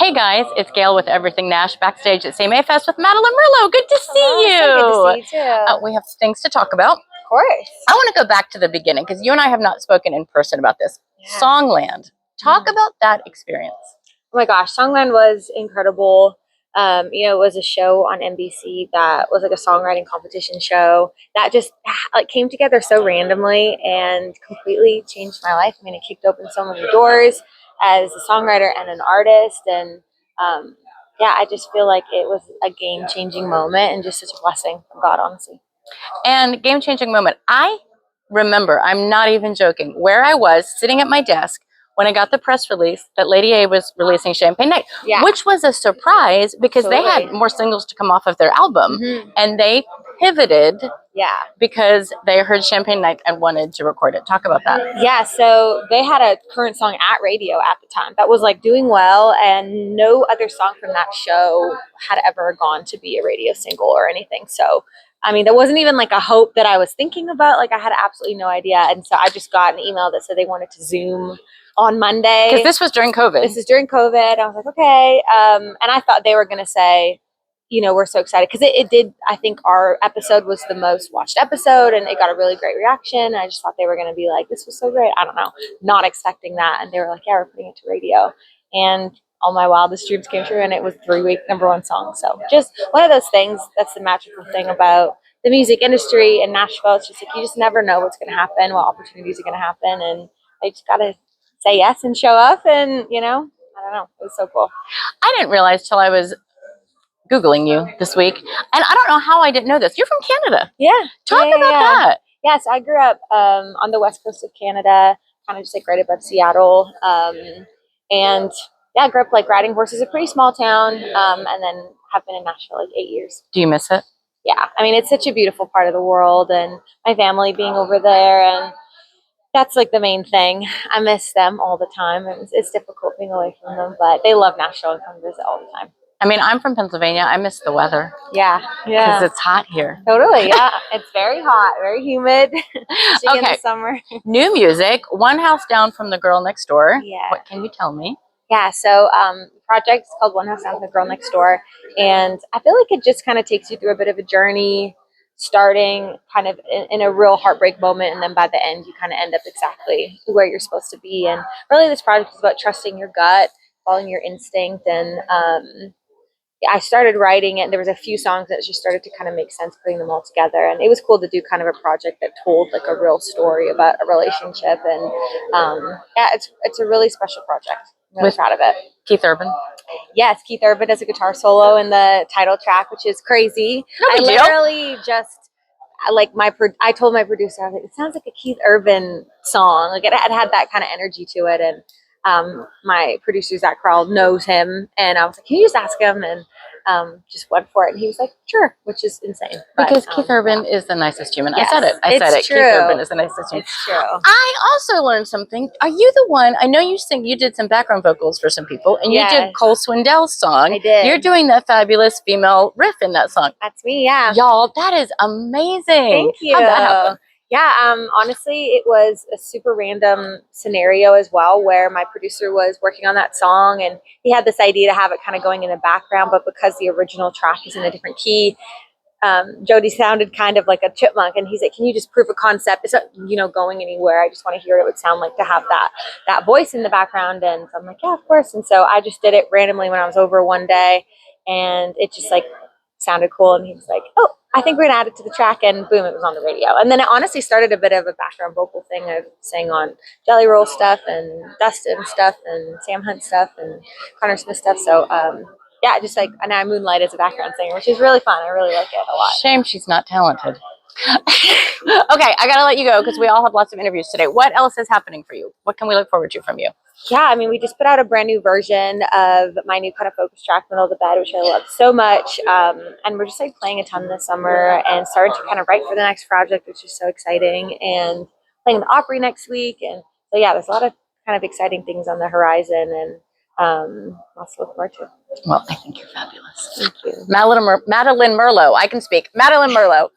Hey guys, it's Gail with Everything Nash backstage at CMA Fest with Madeline Merlo. Good to see you. So good to see you too. We have things to talk about. Of course. I want to go back to the beginning because you and I have not spoken in person about this. Yeah. Songland. Talk about that experience. Oh my gosh, Songland was incredible. It was a show on NBC that was like a songwriting competition show that just came together so randomly and completely changed my life. I mean, it kicked open so many doors as a songwriter and an artist, and I just feel like it was a game-changing moment and just such a blessing from God, honestly. And game-changing moment. I remember, I'm not even joking, where I was sitting at my desk when I got the press release that Lady A was releasing Champagne Night, which was a surprise because they had more singles to come off of their album, and they pivoted because they heard Champagne Night and wanted to record it. Talk about that. Yeah, so they had a current song at radio at the time that was like doing well, and no other song from that show had ever gone to be a radio single or anything. So I mean, there wasn't even like a hope that I was thinking about. Like I had absolutely no idea. And so I just got an email that said they wanted to Zoom on Monday. Because this was during COVID. This is during COVID. I was like, okay. And I thought they were going to say, we're so excited. Because it did, I think our episode was the most watched episode and it got a really great reaction. I just thought they were going to be like, this was so great. I don't know. Not expecting that. And they were like, yeah, we're putting it to radio. And all my wildest dreams came true, and it was 3-week #1 song. So just one of those things. That's the magical thing about the music industry in Nashville. It's just like you just never know what's going to happen, what opportunities are going to happen, and I just got to say yes and show up. And I don't know, it was so cool. I didn't realize till I was Googling you this week, and I don't know how I didn't know this. You're from Canada. Yeah. Talk about that. Yeah, so I grew up on the west coast of Canada, kind of just like right above Seattle, and I grew up like riding horses, a pretty small town, and then have been in Nashville like 8 years. Do you miss it? Yeah, I mean, it's such a beautiful part of the world, and my family being over there, and that's like the main thing. I miss them all the time. It's difficult being away from them, but they love Nashville and come visit all the time. I mean, I'm from Pennsylvania. I miss the weather. Yeah. Because it's hot here. Totally, yeah. It's very hot, very humid. Okay. In the summer. New music, One House Down from the Girl Next Door. Yeah. What can you tell me? Yeah, so the project is called One House Down from the Girl Next Door. And I feel like it just kind of takes you through a bit of a journey, starting kind of in a real heartbreak moment. And then by the end, you kind of end up exactly where you're supposed to be. And really, this project is about trusting your gut, following your instinct. And I started writing it, and there was a few songs that just started to kind of make sense putting them all together. And it was cool to do kind of a project that told like a real story about a relationship. And it's a really special project. I'm really proud of it. Keith Urban? Yes, Keith Urban does a guitar solo in the title track, which is crazy. I literally just I told my producer, I was like, it sounds like a Keith Urban song. Like it had that kind of energy to it. And my producer Zach Crowell knows him, and I was like, can you just ask him? And just went for it, and he was like, sure, which is insane. Because Keith Urban is the nicest human. Yes, I said it. True. Keith Urban is the nicest human. It's true. I also learned something. Are you the one? I know you did some background vocals for some people, and you did Cole Swindell's song. I did. You're doing that fabulous female riff in that song. That's me, yeah. Y'all, that is amazing. Thank you. How'd that happen? Yeah, honestly, it was a super random scenario as well, where my producer was working on that song, and he had this idea to have it kind of going in the background, but because the original track is in a different key, Jody sounded kind of like a chipmunk, and he's like, can you just prove a concept? It's not, going anywhere. I just want to hear what it would sound like to have that voice in the background. And so I'm like, yeah, of course. And so I just did it randomly when I was over one day, and it just like sounded cool. And he was like, oh, I think we're gonna add it to the track, and boom, it was on the radio. And then it honestly started a bit of a background vocal thing. I sang on Jelly Roll stuff and Dustin stuff and Sam Hunt stuff and Connor Smith stuff. So just like, and I moonlight as a background singer, which is really fun. I really like it a lot. Shame she's not talented. Okay, I gotta let you go because we all have lots of interviews today. What else is happening for you? What can we look forward to from you? Yeah, I mean, we just put out a brand new version of my new kind of focus track, Middle of the Bed, which I love so much. And we're just like playing a ton this summer and starting to kind of write for the next project, which is so exciting, and playing the Opry next week. And so, yeah, there's a lot of kind of exciting things on the horizon, and lots to look forward to. Well, I think you're fabulous. Thank you. Madeline Merlo. I can speak. Madeline Merlo.